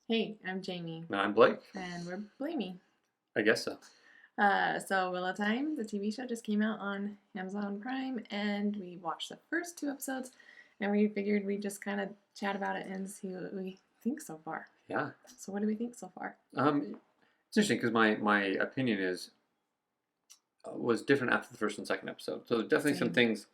Hey, I'm Jamie, And I'm Blake. and we're Blamey. I guess so. So Wheel of Time, the TV show, just came out on Amazon Prime, and we watched the first two episodes, and we figured we'd just kind of chat about it and see what we think so far. Yeah. So, what do we think so far? It's interesting because my opinion is was different after the first and second episode. So definitely some Same. things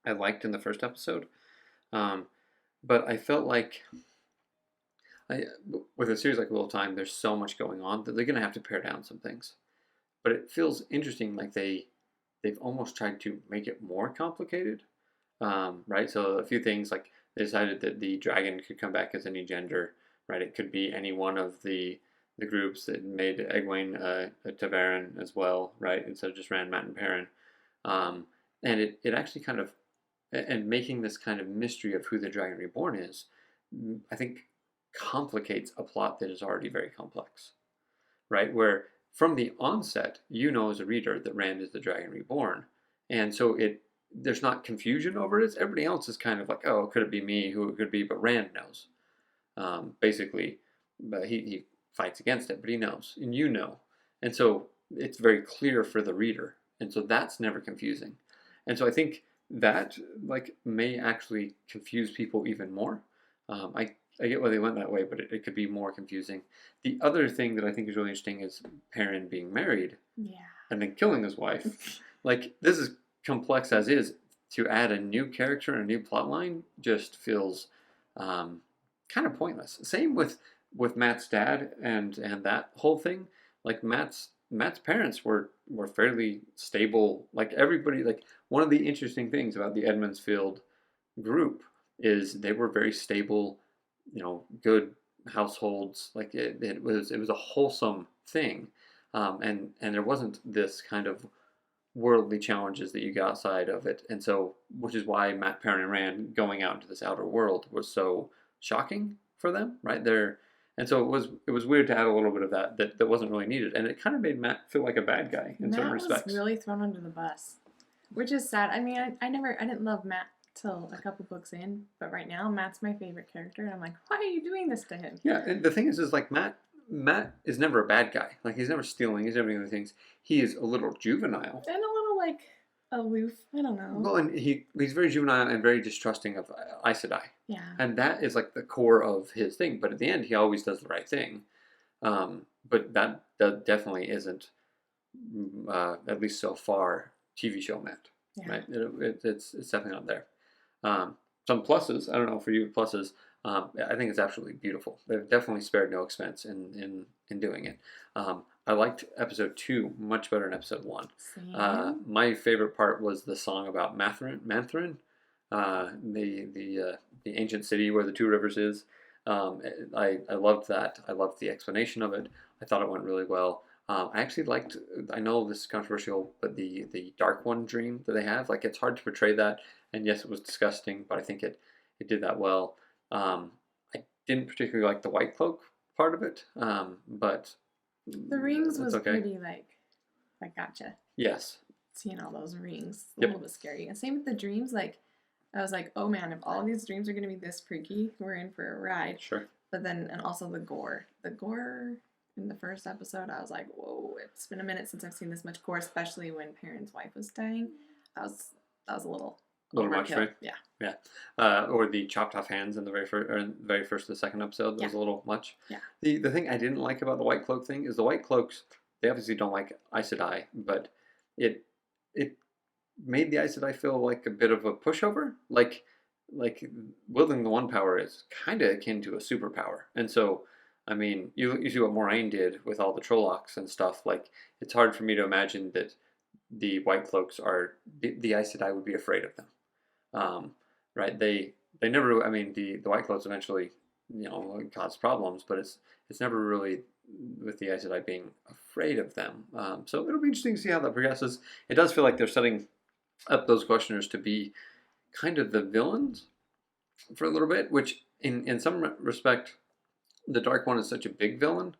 I liked in the first episode, um, but I felt like I with a series like Wheel of Time, there's so much going on that they're gonna have to pare down some things. But it feels interesting, like they've almost tried to make it more complicated, right? So a few things like they decided that the dragon could come back as any gender, right? It could be any one of the groups that made Egwene a Taveran as well, right? Instead of just Rand, Mat, and Perrin. Um, and it actually kind of and making this kind of mystery of who the Dragon Reborn is, I think complicates a plot that is already very complex, right? Where from the onset, you know as a reader that Rand is the Dragon Reborn, and so there's not confusion over it. Everybody else is kind of like, oh, could it be me? Who it could be? But Rand knows, basically. But he fights against it, but he knows, and you know, and so it's very clear for the reader, and so that's never confusing. And so I think that like may actually confuse people even more. I get why they went that way, but it could be more confusing. The other thing that I think is really interesting is Perrin being married Yeah. and then killing his wife. Like this is complex as is. To add a new character and a new plot line just feels um, kind of pointless. Same with Matt's dad and that whole thing. Like Matt's parents were fairly stable. Like everybody, like one of the interesting things about the Edmondsfield group is they were very stable, good households. Like it was a wholesome thing, and there wasn't this kind of worldly challenges that you get outside of it, and so which is why Matt Perrin and Rand going out into this outer world was so shocking for them, right there. And so it was weird to add a little bit of that wasn't really needed, and it kind of made Matt feel like a bad guy in certain Matt was respects. really thrown under the bus, which is sad. I mean, I didn't love Matt till a couple books in, but right now, Matt's my favorite character, and I'm like, why are you doing this to him? Yeah, and the thing is like Matt is never a bad guy. Like he's never stealing. He's never doing things. He is a little juvenile. And a little, like, aloof. I don't know. Well, and he's very juvenile and very distrusting of Aes Sedai, Yeah. and that is like the core of his thing. But at the end, he always does the right thing. But that definitely isn't, at least so far, TV show Matt. Yeah. Right? It's definitely not there. Some pluses. I don't know for you pluses. I think it's absolutely beautiful. They've definitely spared no expense in doing it. I liked episode 2 much better than episode 1. Same. My favorite part was the song about Manthrin, the ancient city where the two rivers is. I loved that. I loved the explanation of it. I thought it went really well. I actually liked. I know this is controversial, but the Dark One dream that they have, like it's hard to portray that. And yes, it was disgusting, but I think it did that well. I didn't particularly like the White Cloak part of it, but The rings it's was okay. pretty, like gotcha. Yes. Seeing all those rings, a Yep. little bit scary. And same with the dreams. Like, I was like, oh man, if all these dreams are gonna be this freaky, we're in for a ride. Sure. But then, and also the gore. The gore in the first episode, I was like, whoa, it's been a minute since I've seen this much gore, especially when Perrin's wife was dying. That was a little A little much, overkill. right? Yeah. Yeah. Or the chopped off hands in the very first or the second episode. That was a little much. Yeah. The thing I didn't like about the White Cloak thing is the White Cloaks. They obviously don't like Aes Sedai, but it made the Aes Sedai feel like a bit of a pushover. Like wielding the one power is kind of akin to a superpower, and so. I mean, you see what Moraine did with all the Trollocs and stuff. Like, it's hard for me to imagine that the White Cloaks are the Aes Sedai would be afraid of them. Right? They never. I mean, the White Cloaks eventually, cause problems, but it's never really with the Aes Sedai being afraid of them. So it'll be interesting to see how that progresses. It does feel like they're setting up those questioners to be kind of the villains for a little bit, which in some respect, the Dark One is such a big villain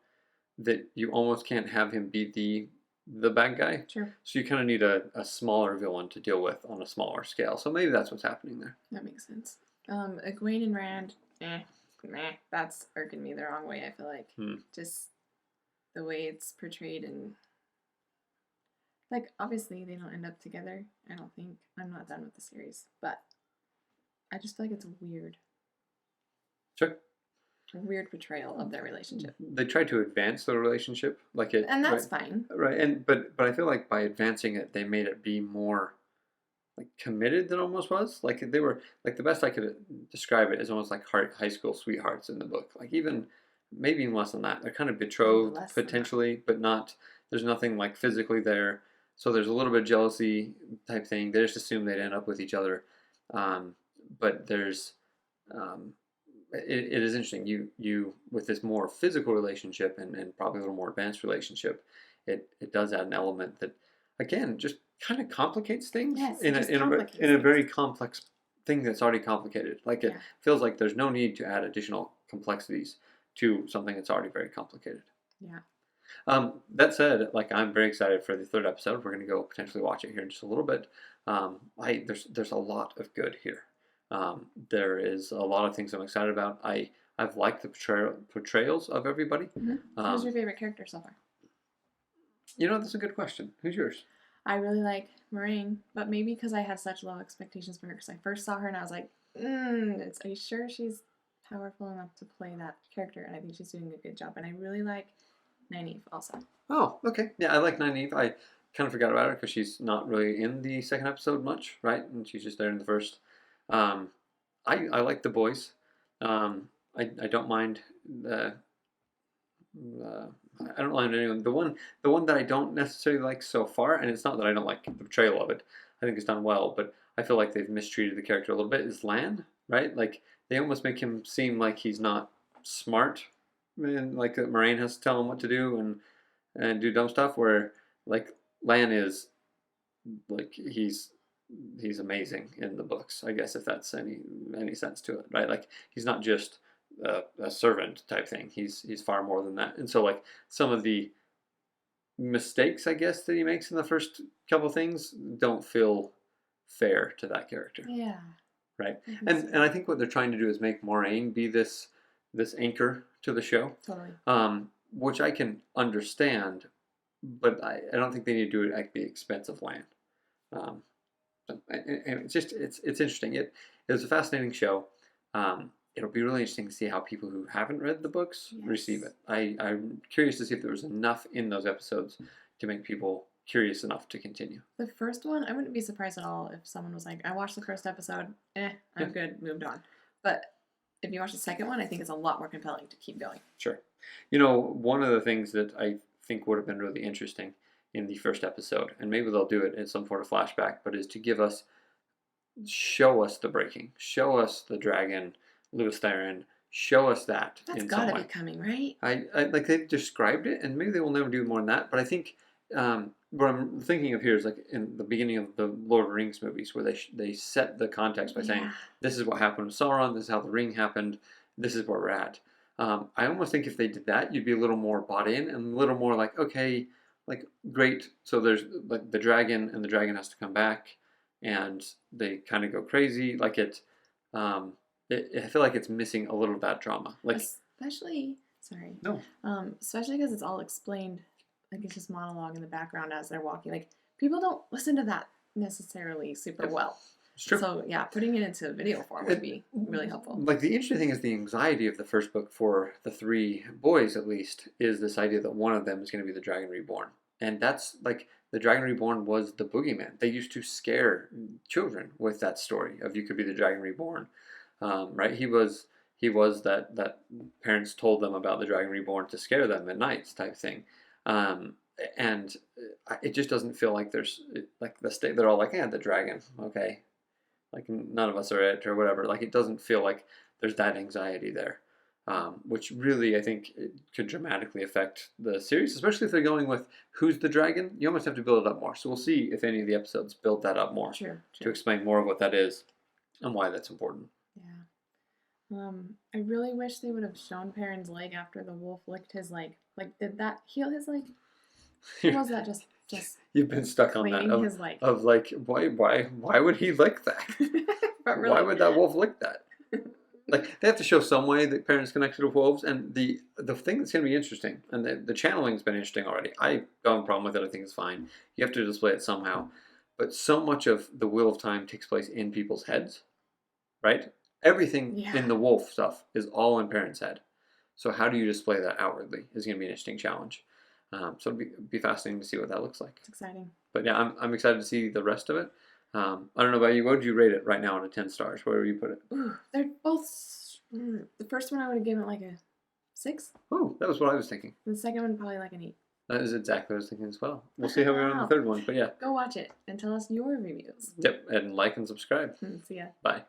that you almost can't have him be the bad guy. Sure. So you kind of need a smaller villain to deal with on a smaller scale. So maybe that's what's happening there. That makes sense. Egwene and Rand, eh. meh, that's irking me the wrong way. I feel like Hmm. just the way it's portrayed, and like obviously they don't end up together. I don't think. I'm not done with the series, but I just feel like it's Sure. a weird portrayal of their relationship, They tried to advance the relationship, like it, and that's right, fine. right, and but I feel like by advancing it, they made it be more like committed than it almost was. Like they were like the best I could describe it is almost like high school sweethearts in the book. Like even maybe even less than that. They're kind of betrothed Less than that. potentially, but not. There's nothing like physically there. So there's a little bit of jealousy type thing. They just assume they'd end up with each other. Um, but there's um, it is interesting. You with this more physical relationship and probably a little more advanced relationship, it does add an element that again just kind of complicates things Yes, in it a just in a complicates in a things. very complex thing that's already complicated. Like it Yeah. feels like there's no need to add additional complexities to something that's already very complicated. Yeah. That said, like I'm very excited for the third episode. We're going to go potentially watch it here in just a little bit. There's a lot of good here. There is a lot of things I'm excited about. I've liked the portrayals of everybody. Who's your favorite character so far? You know, that's a good question. Who's yours? I really like Moraine, but maybe because I had such low expectations for her, because I first saw her and I was like, are you sure she's powerful enough to play that character? And I think she's doing a good job. And I really like Nynaeve also. Oh, okay. Yeah, I like Nynaeve. I kind of forgot about her because she's not really in the second episode much, right? And she's just there in the first. Um, I like the boys. I don't mind the. Uh, I don't mind anyone. The one that I don't necessarily like so far, and it's not that I don't like the portrayal of it. I think it's done well, but I feel like they've mistreated the character a little bit. Is Lan, right? Like they almost make him seem like he's not smart, and like Moraine has to tell him what to do and do dumb stuff. Where like Lan is like he's amazing in the books. I guess if that's any sense to it, right? Like he's not just a servant type thing. He's far more than that. And so like some of the mistakes I guess that he makes in the first couple things don't feel fair to that character, Yeah. right? I think And I think what they're trying to do is make Moraine be this anchor to the show, totally. which I can understand, but I don't think they need to do it at the expense of Lan. Um, and it's just it's interesting. It was a fascinating show. It'll be really interesting to see how people who haven't read the books receive Yes. it. I'm curious to see if there was enough in those episodes to make people curious enough to continue. The first one, I wouldn't be surprised at all if someone was like, I watched the first episode, I'm Yeah. good, moved on. But if you watch the second one, I think it's a lot more compelling to keep going. Sure. You know, one of the things that I think would have been really interesting in the first episode, and maybe they'll do it in some sort of flashback, but is to show us the breaking, show us the dragon, Lewis Theron, show us that That's in some gotta way. be coming, right? I like they described it, and maybe they will never do more than that. But I think what I'm thinking of here is like in the beginning of the Lord of the Rings movies, where they set the context by saying this is what happened with Sauron, this is how the ring happened, this is where we're at. I almost think if they did that, you'd be a little more bought in and a little more like, okay, like great. So there's like the dragon, and the dragon has to come back, and they kind of go crazy. Like I feel like it's missing a little of that drama. Like especially, sorry. no, Especially because it's all explained, like it's just monologue in the background as they're walking. Like people don't listen to that necessarily super well. it's true. So yeah, putting it into video form would be really helpful. Like the interesting thing is the anxiety of the first book for the three boys, at least, is this idea that one of them is going to be the Dragon Reborn, and that's like the Dragon Reborn was the boogeyman. They used to scare children with that story of you could be the Dragon Reborn, right? He was that parents told them about the Dragon Reborn to scare them at nights type thing, and it just doesn't feel like there's like the state. They're all like, yeah, the dragon, okay. Like none of us are it or whatever. Like it doesn't feel like there's that anxiety there, which really I think it could dramatically affect the series, especially if they're going with who's the dragon. You almost have to build it up more. So we'll see if any of the episodes build that up more True. to explain more of what that is and why that's important. Yeah. I really wish they would have shown Perrin's leg after the wolf licked his leg. Like, did that heal his leg? Or was that just You've been stuck on that cleaning his leg? of like why would he lick that? But Why really, would that wolf lick that? like they have to show some way that parents connected with wolves, and the thing that's going to be interesting, and the channeling's been interesting already. I don't have a problem with it. I think it's fine. You have to display it somehow, but so much of the Wheel of Time takes place in people's heads, right? Everything Yeah. in the wolf stuff is all in parents' head. So how do you display that outwardly is going to be an interesting challenge. So it'd be fascinating to see what that looks like. It's exciting. But yeah, I'm excited to see the rest of it. I don't know about you. What would you rate it right now out of 10 stars? Where would you put it? Ooh, they're both. The first one I would have given it like a 6. Oh, that was what I was thinking. The second one probably like an 8. That is exactly what I was thinking as well. We'll see how we go on the third one. But yeah. Go watch it and tell us your reviews. Yep. And like and subscribe. See ya. Bye.